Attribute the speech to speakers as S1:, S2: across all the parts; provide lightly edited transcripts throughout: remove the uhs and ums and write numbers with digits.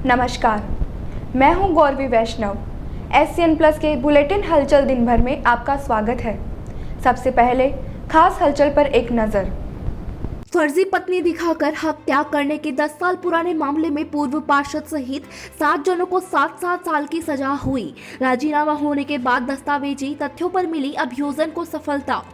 S1: नमस्कार, मैं हूं गौरवी वैष्णव। SCN प्लस के बुलेटिन हलचल दिन भर में आपका स्वागत है। सबसे पहले खास हलचल पर एक नजर।
S2: फर्जी पत्नी दिखाकर हत्या करने के 10 साल पुराने मामले में पूर्व पार्षद सहित 7 जनों को 7-7 साल की सजा हुई। राजीनामा होने के बाद दस्तावेजी तथ्यों पर मिली अभियोजन को सफलता।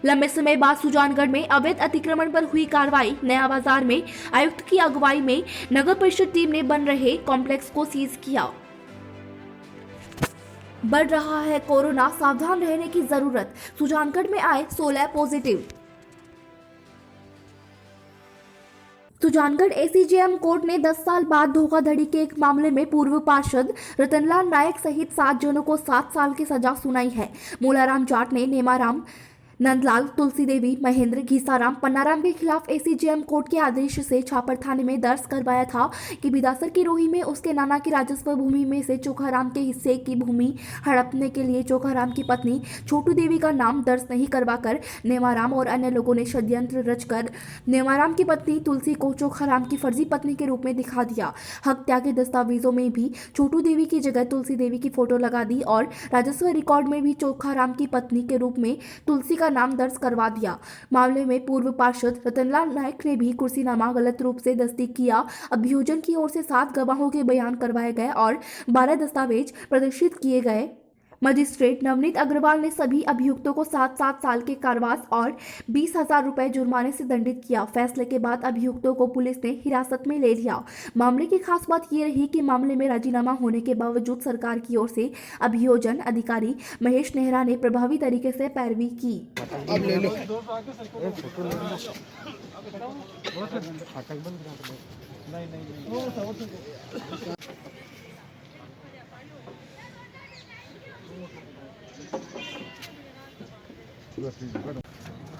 S2: लंबे समय बाद सुजानगढ़ में अवैध अतिक्रमण पर हुई कार्रवाई। नया बाजार में आयुक्त की अगुवाई में नगर परिषद टीम ने बन रहे कॉम्प्लेक्स को सीज किया। बढ़ रहा है कोरोना, सावधान रहने की जरूरत। सुजानगढ़ में आए 16 पॉजिटिव। सुजानगढ़ ACJM कोर्ट ने 10 साल बाद धोखाधड़ी के एक मामले में पूर्व पार्षद रतनलाल नायक सहित 7 जनों को 7 साल की सजा सुनाई है। मूलाराम जाट ने नेमाराम, नंदलाल, तुलसी देवी, महेंद्र, घीसाराम, पन्नाराम के खिलाफ ACJM कोर्ट के आदेश से छापर थाने में दर्ज करवाया था कि बिदासर की रोही में उसके नाना की राजस्व भूमि में से चोखाराम के हिस्से की भूमि हड़पने के लिए चोखाराम की पत्नी छोटू देवी का नाम दर्ज नहीं करवाकर नेमाराम और अन्य लोगों ने षड्यंत्र रचकर नेमाराम की पत्नी तुलसी को चोखाराम की फर्जी पत्नी के रूप में दिखा दिया। हत्या के दस्तावेजों में भी छोटू देवी की जगह तुलसी देवी की फोटो लगा दी और राजस्व रिकॉर्ड में भी चोखाराम की पत्नी के रूप में तुलसी का नाम दर्ज करवा दिया। मामले में पूर्व पार्षद रतनलाल नायक ने भी कुर्सीनामा गलत रूप से दस्तखत किया। अभियोजन की ओर से 7 गवाहों के बयान करवाए गए और 12 दस्तावेज प्रदर्शित किए गए। मजिस्ट्रेट नवनीत अग्रवाल ने सभी अभियुक्तों को 7-7 साल के कारावास और 20,000 रुपए जुर्माने से दंडित किया। फैसले के बाद अभियुक्तों को पुलिस ने हिरासत में ले लिया। मामले की खास बात यह रही कि मामले में राजीनामा होने के बावजूद सरकार की ओर से अभियोजन अधिकारी महेश नेहरा ने प्रभावी तरीके से पैरवी की।
S3: अब ले लो।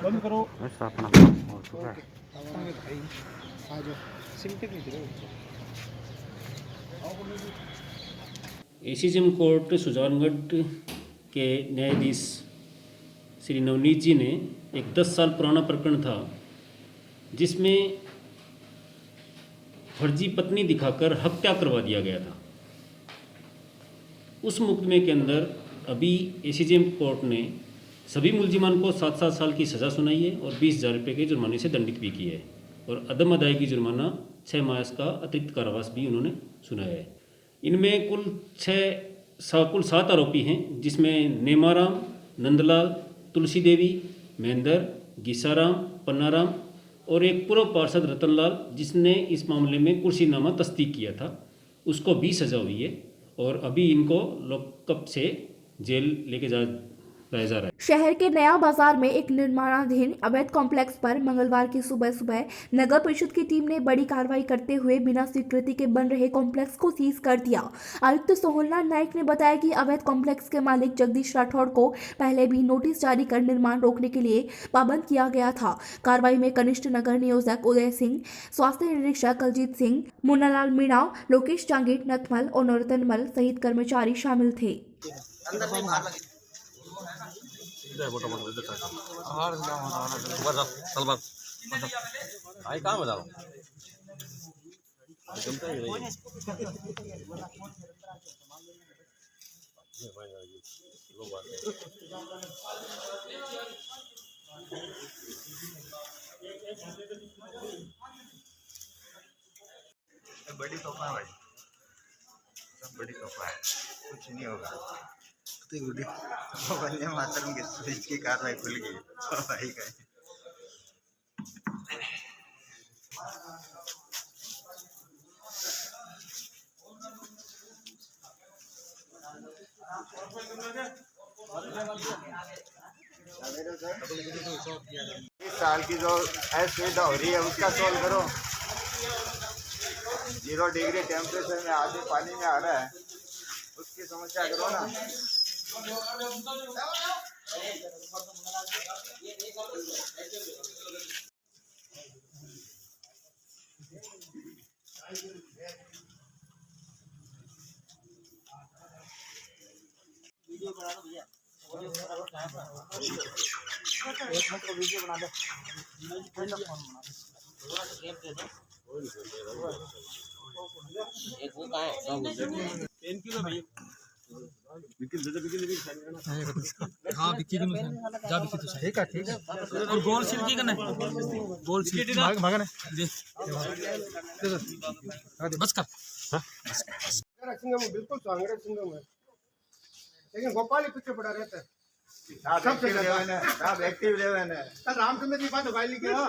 S3: बंद करो।
S4: ACJM कोर्ट सुजानगढ़ के न्यायाधीश श्री नवनीत जी ने एक 10 साल पुराना प्रकरण था जिसमें फर्जी पत्नी दिखाकर हत्या करवा दिया गया था। उस मुकदमे के अंदर अभी ACJM कोर्ट ने सभी मुलजिमान को 7-7 साल की सज़ा सुनाई है और 20,000 रुपये के जुर्माने से दंडित भी किया है और अदम अदायगी जुर्माना 6 माह का अतिरिक्त कारावास भी उन्होंने सुनाया है। इनमें कुल 7 आरोपी हैं जिसमें नेमाराम, नंदलाल, तुलसी देवी, महेंद्र, घीसाराम, पन्नाराम और एक पूर्व पार्षद रतनलाल जिसने इस मामले में कुर्सीनामा तस्दीक किया था, उसको भी सज़ा हुई है और अभी इनको लॉकअप से जेल लेके लाया जा रहा है।
S2: शहर के नया बाजार में एक निर्माणाधीन अवैध कॉम्प्लेक्स पर मंगलवार की सुबह नगर परिषद की टीम ने बड़ी कार्रवाई करते हुए बिना स्वीकृति के बन रहे कॉम्प्लेक्स को सीज कर दिया। आयुक्त सोहनलाल नायक ने बताया कि अवैध कॉम्प्लेक्स के मालिक जगदीश राठौड़ को पहले भी नोटिस जारी कर निर्माण रोकने के लिए पाबंद किया गया था। कार्रवाई में कनिष्ठ नगर नियोजक उदय सिंह, स्वास्थ्य निरीक्षक कलजीत सिंह, मुन्नालाल मीणा, लोकेश जांगीर, नथमल और नरोत्तमल सहित कर्मचारी शामिल थे।
S5: बड़ी तोहफा है भाई, सब बड़ी तोहफा है, कुछ नहीं होगा। वंदे मातरम के स्पीच की कार्रवाई खुल गई भाई का। इस साल की जो असुविधा हो रही है उसका सॉल्व करो। 0 डिग्री टेम्परेचर में आदमी पानी में आ रहा है, उसकी समस्या करो ना। वीडियो बना दो भैया, एक मिनट का वीडियो बना दो, फोन बना दो, थोड़ा सा गैप दे दो।
S6: हाँ विक्की को जा विक्की तो ठीक है और गोल सील की करना गोल सील भागना बस कर
S3: सिंगम बिल्कुल सांगड़े सिंगम है, लेकिन गोपाल ही पीछे पड़ा रहता है।
S5: सब एक्टिव लेवन है।
S3: कल रामचंद्र की बात गाली किया।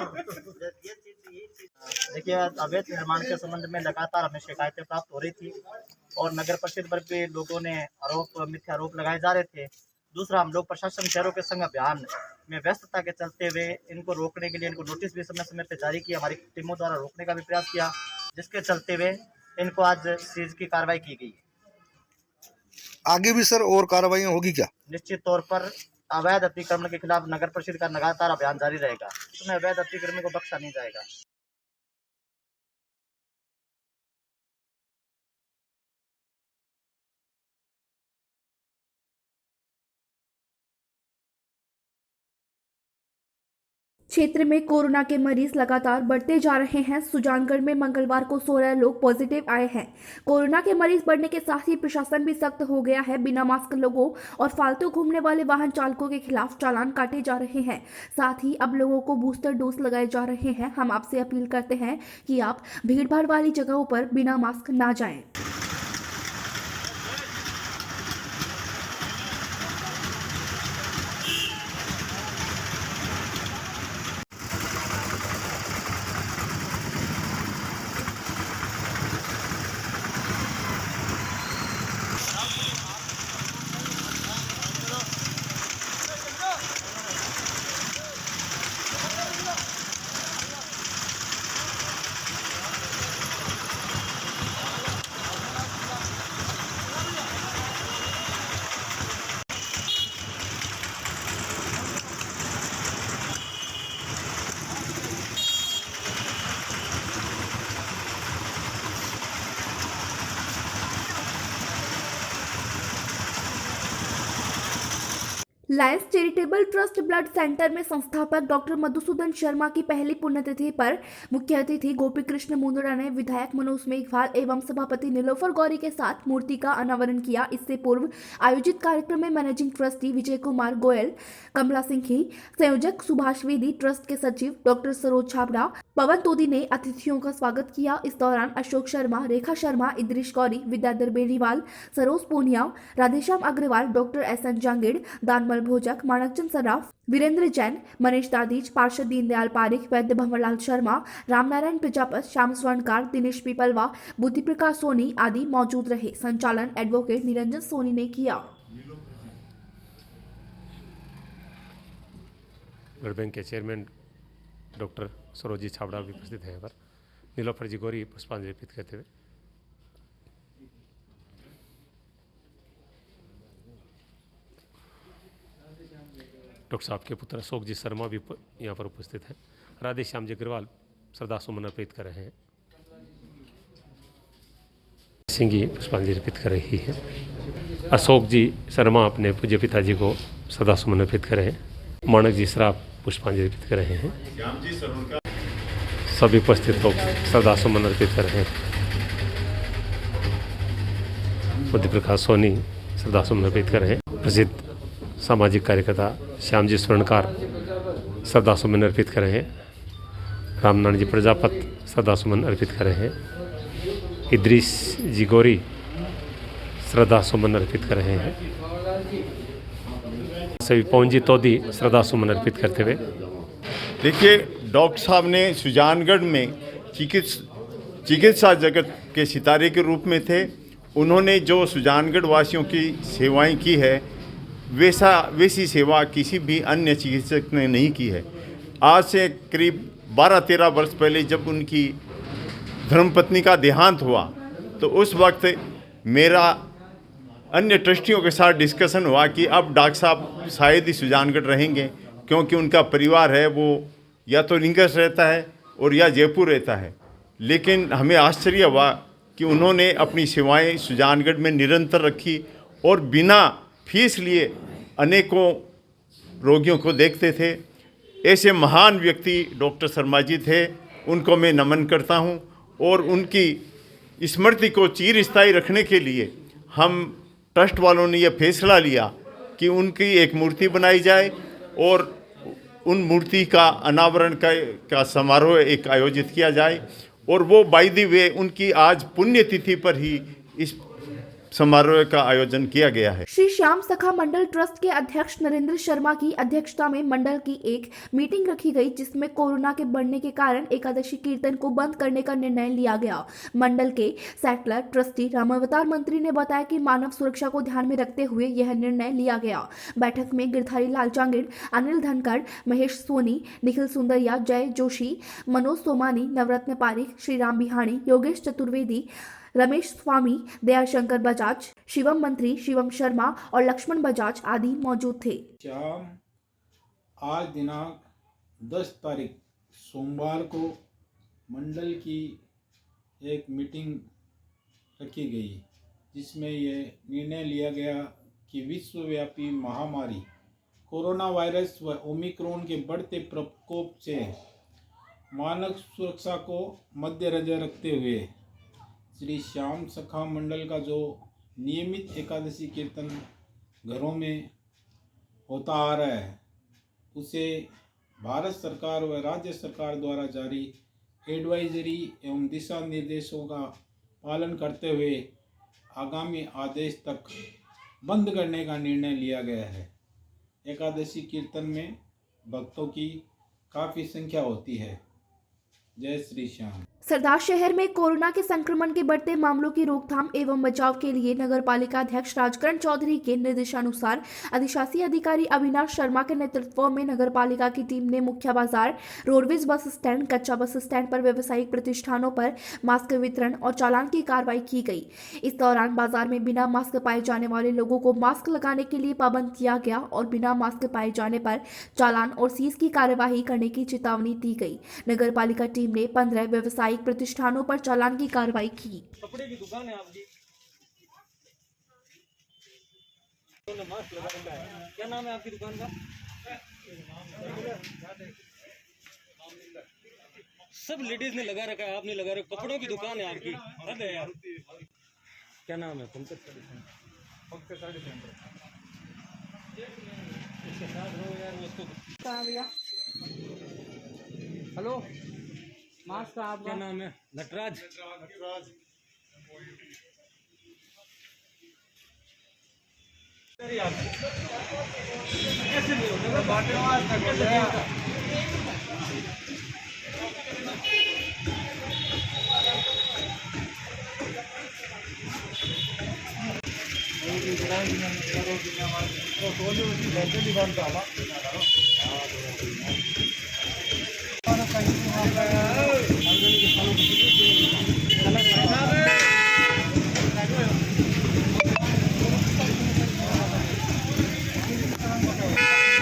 S7: देखिए, अवैध निर्माण के संबंध में लगातार हमें शिकायतें प्राप्त हो रही थी और नगर परिषद पर भी लोगों ने मिथ्या आरोप लगाए जा रहे थे। दूसरा, हम लोग प्रशासन शहरों के संग अभियान में व्यस्तता के चलते हुए इनको रोकने के लिए इनको नोटिस भी समय समय पर जारी किया, हमारी टीमों द्वारा रोकने का भी प्रयास किया, जिसके चलते हुए इनको आज सीज की कार्रवाई की गई।
S8: आगे भी सर और कार्रवाई होगी क्या?
S7: निश्चित तौर पर अवैध अतिक्रमण के खिलाफ नगर परिषद का लगातार अभियान जारी रहेगा। इसमें अवैध अतिक्रमण को बख्शा नहीं जाएगा।
S2: क्षेत्र में कोरोना के मरीज लगातार बढ़ते जा रहे हैं। सुजानगढ़ में मंगलवार को 16 लोग पॉजिटिव आए हैं। कोरोना के मरीज बढ़ने के साथ ही प्रशासन भी सख्त हो गया है। बिना मास्क लोगों और फालतू घूमने वाले वाहन चालकों के खिलाफ चालान काटे जा रहे हैं। साथ ही अब लोगों को बूस्टर डोज लगाए जा रहे हैं। हम आपसे अपील करते हैं कि आप भीड़भाड़ वाली जगहों पर बिना मास्क ना जाएं। Lions charitable trust blood centre में संस्थापक डॉक्टर मधुसूदन शर्मा की पहली पुण्यतिथि पर मुख्य अतिथि गोपी कृष्ण मुंदड़ा ने विधायक मनोज मेघवाल एवं सभापति नीलोफर गौरी के साथ मूर्ति का अनावरण किया। इससे पूर्व आयोजित कार्यक्रम में मैनेजिंग ट्रस्टी विजय कुमार गोयल, कमला सिंघी, संयोजक सुभाष वेदी, ट्रस्ट के सचिव डॉक्टर सरोज छाबड़ा, पवन तोदी ने अतिथियों का स्वागत किया। इस दौरान अशोक शर्मा, रेखा शर्मा, इद्रिश गौरी, विद्याधर बेरीवाल, सरोज पूनिया, राधेश्याम अग्रवाल, डॉक्टर एस.एन. जांगेड़, दानमल भोजक, माणकचंद सराफ, वीरेंद्र जैन, मनीष दादीज, पार्षद दीनदयाल पारिक, वैद्य भंवरलाल शर्मा, रामनारायण प्रजापत, श्याम स्वर्णकार, दिनेश पीपलवा, बुद्धि प्रकाश सोनी आदि मौजूद रहे। संचालन एडवोकेट निरंजन सोनी ने किया।
S9: ब्लड बैंक के चेयरमैन डॉक्टर सरोजी छाबड़ा भी उपस्थित हैं। पर नीलोफर जी गौरी पुष्पांजलि अर्पित करते हुए डॉक्टर साहब के पुत्र अशोक जी शर्मा भी यहाँ पर उपस्थित हैं। राधे श्याम जी अग्रवाल श्रद्धा सुमन अर्पित कर रहे हैं। सिंगी पुष्पांजलि अर्पित कर रही है। अशोक जी शर्मा अपने पूज्य पिताजी को श्रद्धा सुमन अर्पित कर रहे हैं। माणक जी श्राप पुष्पांजलि अर्पित कर रहे हैं। सभी उपस्थित लोग श्रद्धा सुमन अर्पित कर रहे हैं। बुद्धि प्रकाश सोनी श्रद्धा सुमन अर्पित कर रहे हैं। प्रसिद्ध सामाजिक कार्यकर्ता श्याम जी स्वर्णकार श्रद्धा सुमन अर्पित कर रहे हैं। रामनारायण जी प्रजापत श्रद्धा सुमन अर्पित कर रहे हैं। इद्रिस जी गौरी श्रद्धा सुमन अर्पित कर रहे हैं। सभी पवन जी तोदी श्रद्धा सुमन अर्पित करते हुए।
S10: देखिए, डॉक्टर साहब ने सुजानगढ़ में चिकित्सा जगत के सितारे के रूप में थे। उन्होंने जो सुजानगढ़ वासियों की सेवाएं की है वैसी सेवा किसी भी अन्य चिकित्सक ने नहीं की है। आज से करीब 12-13 वर्ष पहले जब उनकी धर्मपत्नी का देहांत हुआ तो उस वक्त मेरा अन्य ट्रस्टियों के साथ डिस्कशन हुआ कि अब डॉक्टर साहब शायद ही सुजानगढ़ रहेंगे, क्योंकि उनका परिवार है वो या तो रिंगस रहता है और या जयपुर रहता है। लेकिन हमें आश्चर्य हुआ कि उन्होंने अपनी सेवाएं सुजानगढ़ में निरंतर रखी और बिना फीस लिए अनेकों रोगियों को देखते थे। ऐसे महान व्यक्ति डॉक्टर शर्मा जी थे, उनको मैं नमन करता हूं। और उनकी स्मृति को चिरस्थायी रखने के लिए हम ट्रस्ट वालों ने यह फैसला लिया कि उनकी एक मूर्ति बनाई जाए और उन मूर्ति का अनावरण का समारोह एक आयोजित किया जाए। और वो बाय द वे उनकी आज पुण्यतिथि पर ही इस समारोह का आयोजन किया गया है।
S2: श्री श्याम सखा मंडल ट्रस्ट के अध्यक्ष नरेंद्र शर्मा की अध्यक्षता में मंडल की एक मीटिंग रखी गई, जिसमें कोरोना के बढ़ने के कारण एकादशी कीर्तन को बंद करने का निर्णय लिया गया। मंडल के सेटलर ट्रस्टी रामावतार मंत्री ने बताया कि मानव सुरक्षा को ध्यान में रखते हुए यह निर्णय लिया गया। बैठक में गिरधारी लाल चांगिड़, अनिल धनखड़, महेश सोनी, निखिल सुंदरिया, जय जोशी, मनोज सोमानी, नवरत्न पारिक, श्रीराम बिहाणी, योगेश चतुर्वेदी, रमेश स्वामी, दयाशंकर बजाज, शिवम मंत्री, शिवम शर्मा और लक्ष्मण बजाज आदि मौजूद थे।
S11: श्याम आज दिनांक 10 तारीख सोमवार को मंडल की एक मीटिंग रखी गई, जिसमें यह निर्णय लिया गया कि विश्वव्यापी महामारी कोरोना वायरस व ओमिक्रॉन के बढ़ते प्रकोप से मानव सुरक्षा को मद्देनजर रखते हुए श्री श्याम सखा मंडल का जो नियमित एकादशी कीर्तन घरों में होता आ रहा है, उसे भारत सरकार व राज्य सरकार द्वारा जारी एडवाइजरी एवं दिशा निर्देशों का पालन करते हुए आगामी आदेश तक बंद करने का निर्णय लिया गया है। एकादशी कीर्तन में भक्तों की काफ़ी संख्या होती है। जय श्री श्याम।
S2: सरदार शहर में कोरोना के संक्रमण के बढ़ते मामलों की रोकथाम एवं बचाव के लिए नगर पालिका अध्यक्ष राजकरण चौधरी के निर्देशानुसार अधिशासी अधिकारी अविनाश शर्मा के नेतृत्व में नगर पालिका की टीम ने मुख्य बाजार, रोडवेज बस स्टैंड, कच्चा बस स्टैंड पर व्यावसायिक प्रतिष्ठानों पर मास्क वितरण और चालान की कार्रवाई की गई। इस दौरान बाजार में बिना मास्क पाए जाने वाले लोगों को मास्क लगाने के लिए पाबंद किया गया और बिना मास्क पाए जाने पर चालान और सीज की कार्यवाही करने की चेतावनी दी गई। नगर पालिका टीम ने 15 व्यवसायिक प्रतिष्ठानों पर चालान की कार्रवाई की।
S6: कपड़े की दुकान है आपकी, मास्क लगा रखा है। क्या नाम है आपकी दुकान का? सब लेडीज ने लगा रखा है, आप नहीं लगा रहे। कपड़ों की दुकान है आपकी, हद है यार। क्या नाम है? Pankaj sari centre.
S7: Hello, mask का आपका
S6: क्या नाम है? नटराज। कैसे नहीं होगा? बाटे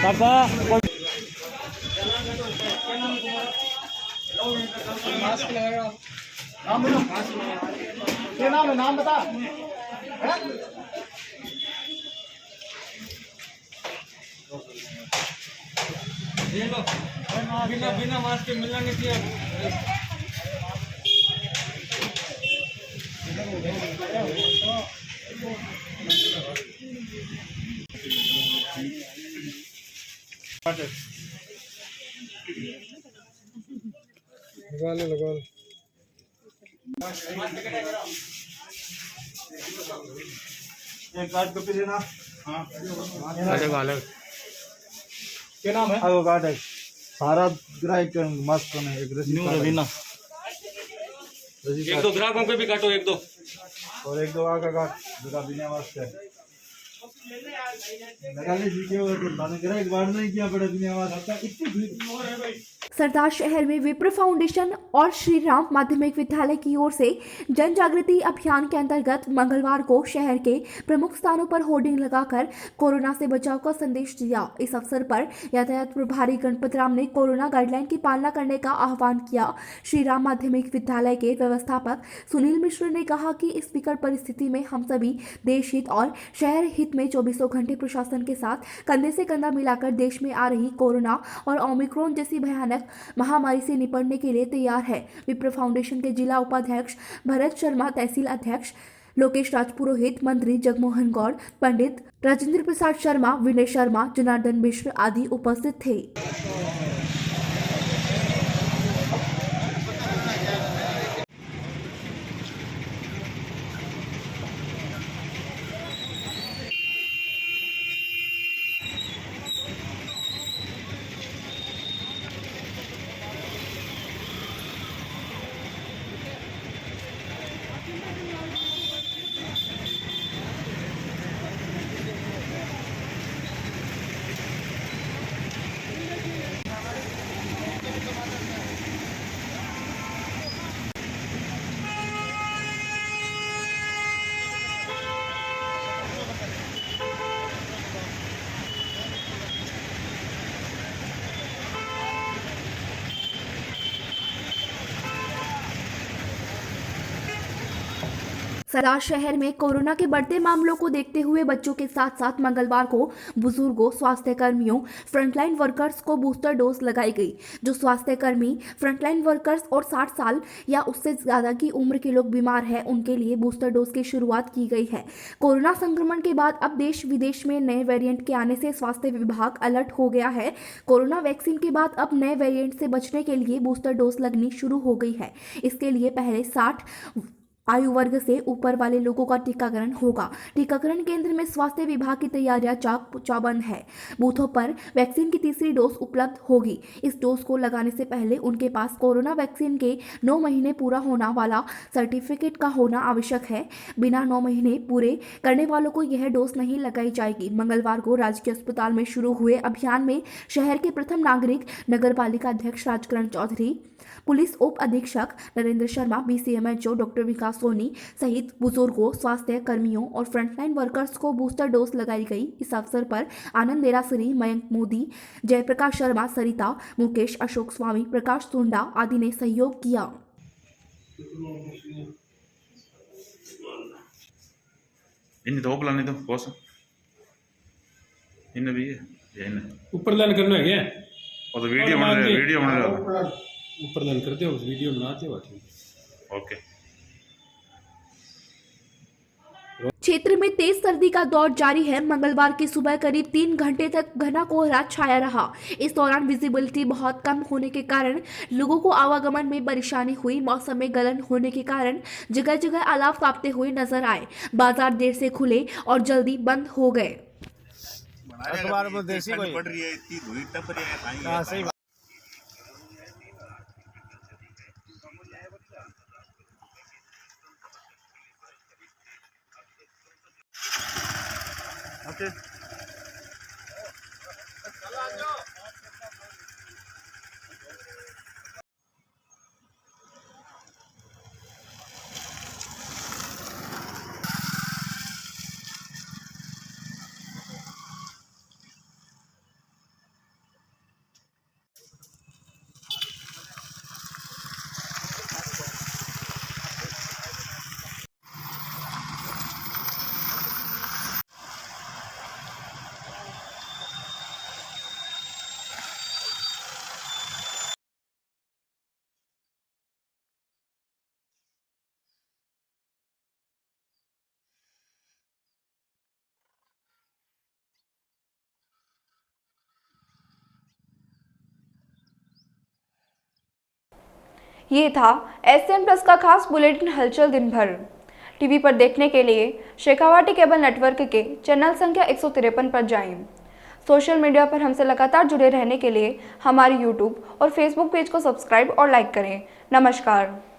S6: पापा
S7: मास्क लगाओ। नाम बोलो। क्या नाम है? नाम बता।
S6: बिना मास्क के मिलना नहीं चाहिए।
S11: लगा ले।
S7: एक कार्ड कॉपी देना। हाँ,
S11: क्या नाम है?
S7: वो कार्ड है सारा ग्राहक मास्क का एक न्यू रवीना।
S6: एक दो ग्राहकों के भी काटो, एक दो
S7: और एक दो का कार्ड जो बिना मास्क है लगाने सीखे हो तो ग्राहक बाहर नहीं किया बड़ा बिना मास्क का। इतनी भीड़ है भाई।
S2: सरदार शहर में विप्र फाउंडेशन और श्री राम माध्यमिक विद्यालय की ओर से जन जागृति अभियान के अंतर्गत मंगलवार को शहर के प्रमुख स्थानों पर होर्डिंग लगाकर कोरोना से बचाव का संदेश दिया। इस अवसर पर यातायात प्रभारी गणपत राम ने कोरोना गाइडलाइन की पालना करने का आह्वान किया। श्री राम माध्यमिक विद्यालय के व्यवस्थापक सुनील मिश्र ने कहा कि इस विकट परिस्थिति में हम सभी देश हित और शहर हित में चौबीसों घंटे प्रशासन के साथ कंधे से कंधा मिलाकर देश में आ रही कोरोना और ओमिक्रॉन जैसी भयानक महामारी से निपटने के लिए तैयार है। विप्र फाउंडेशन के जिला उपाध्यक्ष भरत शर्मा, तहसील अध्यक्ष लोकेश राजपुरोहित, मंत्री जगमोहन गौड़, पंडित राजेंद्र प्रसाद शर्मा, विनय शर्मा, जनार्दन मिश्र आदि उपस्थित थे। सलार शहर में कोरोना के बढ़ते मामलों को देखते हुए बच्चों के साथ साथ मंगलवार को बुजुर्गों, स्वास्थ्य कर्मियों, फ्रंटलाइन वर्कर्स को बूस्टर डोज लगाई गई। जो स्वास्थ्य कर्मी, फ्रंटलाइन वर्कर्स और 60 साल या उससे ज्यादा की उम्र के लोग बीमार हैं, उनके लिए बूस्टर डोज की शुरुआत की गई है। कोरोना संक्रमण के बाद अब देश विदेश में नए वेरिएंट के आने से स्वास्थ्य विभाग अलर्ट हो गया है। कोरोना वैक्सीन के बाद अब नए वेरिएंट से बचने के लिए बूस्टर डोज लगनी शुरू हो गई है। इसके लिए पहले 60 आयु वर्ग से ऊपर वाले लोगों का टीकाकरण होगा। टीकाकरण केंद्र में स्वास्थ्य विभाग की तैयारियां चाक चौबंद है। बूथों पर वैक्सीन की तीसरी डोज उपलब्ध होगी। इस डोज को लगाने से पहले उनके पास कोरोना वैक्सीन के 9 महीने पूरा होना वाला सर्टिफिकेट का होना आवश्यक है। बिना 9 महीने पूरे करने वालों को यह डोज नहीं लगाई जाएगी। मंगलवार को राजकीय अस्पताल में शुरू हुए अभियान में शहर के प्रथम नागरिक, नगर पालिका अध्यक्ष राजकरण चौधरी, पुलिस उप अधीक्षक नरेंद्र शर्मा, BCMHO डॉक्टर विकास सोनी सहित बुजुर्गों, स्वास्थ्य कर्मियों और फ्रंटलाइन वर्कर्स को बूस्टर डोज लगाई गई। इस अवसर पर आनंद देरासरी, मयंक मोदी, जयप्रकाश शर्मा, सरिता, मुकेश, अशोक स्वामी, प्रकाश सुंडा आदि ने सहयोग किया।
S11: ऊपर लाइन करना है क्या?
S5: और तो वीडियो बन रहा है।
S11: ऊपर लाइन करते हो, वीडियो बनाते हो।
S5: ओके।
S2: क्षेत्र में तेज सर्दी का दौर जारी है। मंगलवार की सुबह करीब 3 घंटे तक घना कोहरा छाया रहा। इस दौरान विजिबिलिटी बहुत कम होने के कारण लोगों को आवागमन में परेशानी हुई। मौसम में गलन होने के कारण जगह जगह अलाव तापते हुए नजर आए। बाजार देर से खुले और जल्दी बंद हो गए।
S3: अखबार में देसी कोई
S5: पड़ रही है, इतनी धूल टप रही है। हां सही। ओके।
S1: ये था SN प्लस का खास बुलेटिन हलचल दिन भर। टीवी पर देखने के लिए शेखावाटी केबल नेटवर्क के चैनल संख्या 153 पर जाएं। सोशल मीडिया पर हमसे लगातार जुड़े रहने के लिए हमारे YouTube और Facebook पेज को सब्सक्राइब और लाइक करें। नमस्कार।